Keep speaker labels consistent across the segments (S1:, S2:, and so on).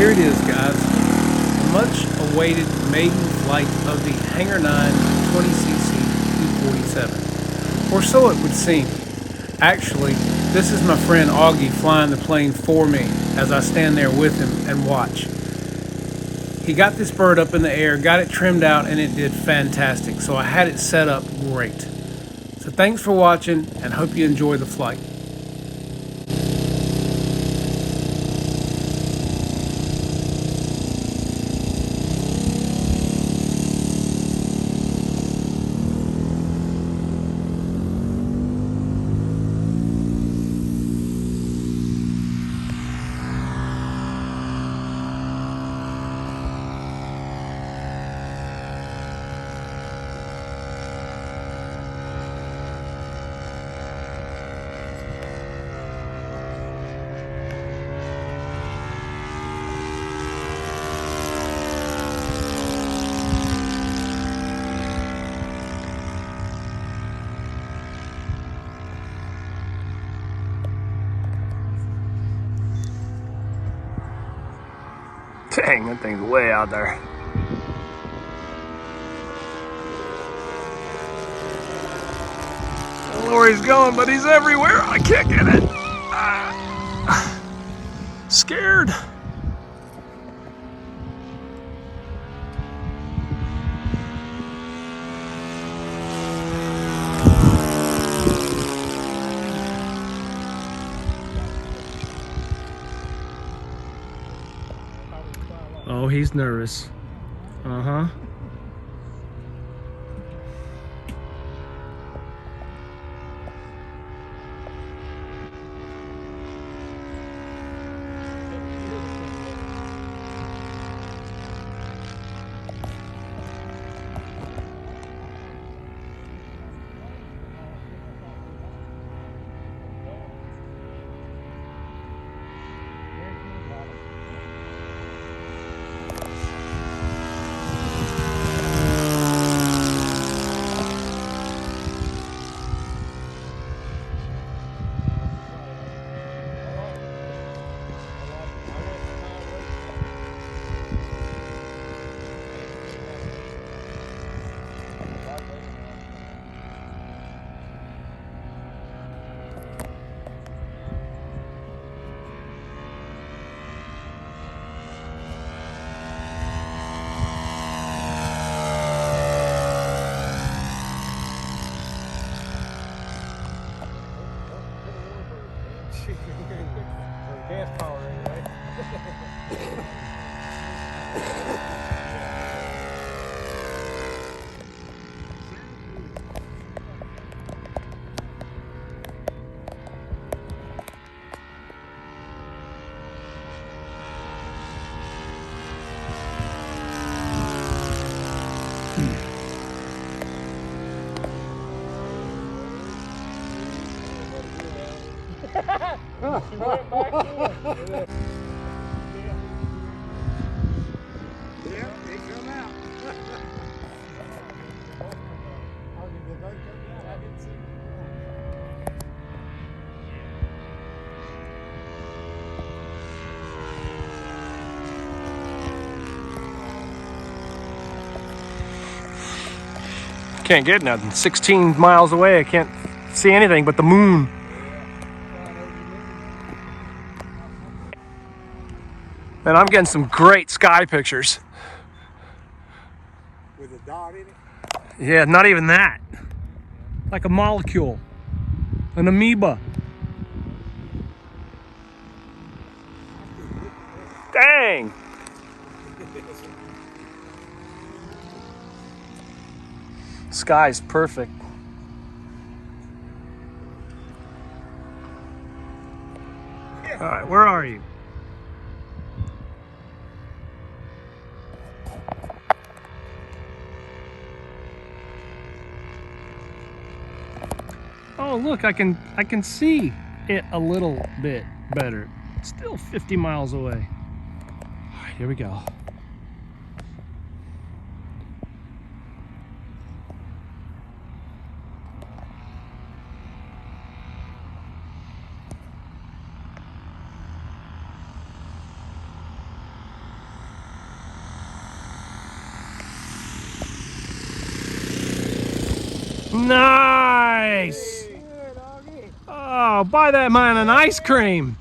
S1: Here it is, guys. The much awaited maiden flight of the Hangar 9 20cc P-47. Or so it would seem. Actually, this is my friend Augie flying the plane for me as I stand there with him and watch. He got this bird up in the air, got it trimmed out, and it did fantastic. So I had it set up great. So thanks for watching, and hope you enjoy the flight.
S2: Dang, that thing's way out there. I don't know where he's going, but he's everywhere. I can't get it. Scared.
S1: Oh, he's nervous. Uh-huh. Gas power anyway. She went back in. Yeah, they come out. I didn't see.
S2: Can't get nothing. 16 miles away, I can't see anything but the moon. And I'm getting some great sky pictures.
S3: With a dot in it?
S2: Yeah, not even that. Like a molecule. An amoeba. Dang! Sky's perfect. All right, where are you? Oh, look, I can see it a little bit better. It's still 50 miles away. All right, here we go. Nice! Oh, buy that man an ice cream.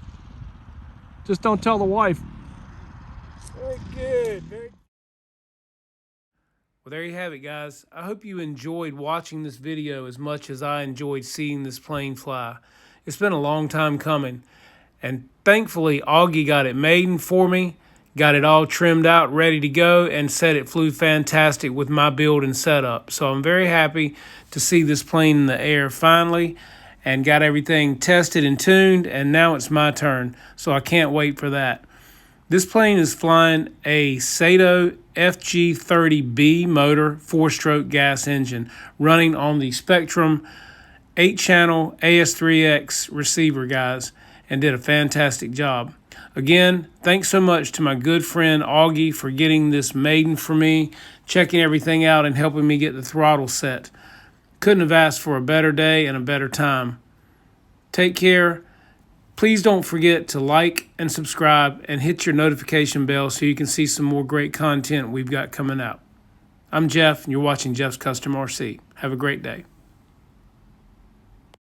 S2: Just don't tell the wife.
S1: Very good. Very. Well, there you have it, guys. I hope you enjoyed watching this video as much as I enjoyed seeing this plane fly. It's been a long time coming, and thankfully Augie got it Maiden for me, got it all trimmed out, ready to go, and said it flew fantastic with my build and setup. So I'm very happy to see this plane in the air finally, and got everything tested and tuned, and now it's my turn. So I can't wait for that. This plane is flying a Saito FG30B motor 4-stroke gas engine running on the Spectrum 8-channel AS3X receiver, guys, and did a fantastic job. Again, thanks so much to my good friend Augie for getting this Maiden for me, checking everything out, and helping me get the throttle set. Couldn't have asked for a better day and a better time. Take care. Please don't forget to like and subscribe and hit your notification bell so you can see some more great content we've got coming out. I'm Jeff, and you're watching Jeff's Custom RC. Have a great day.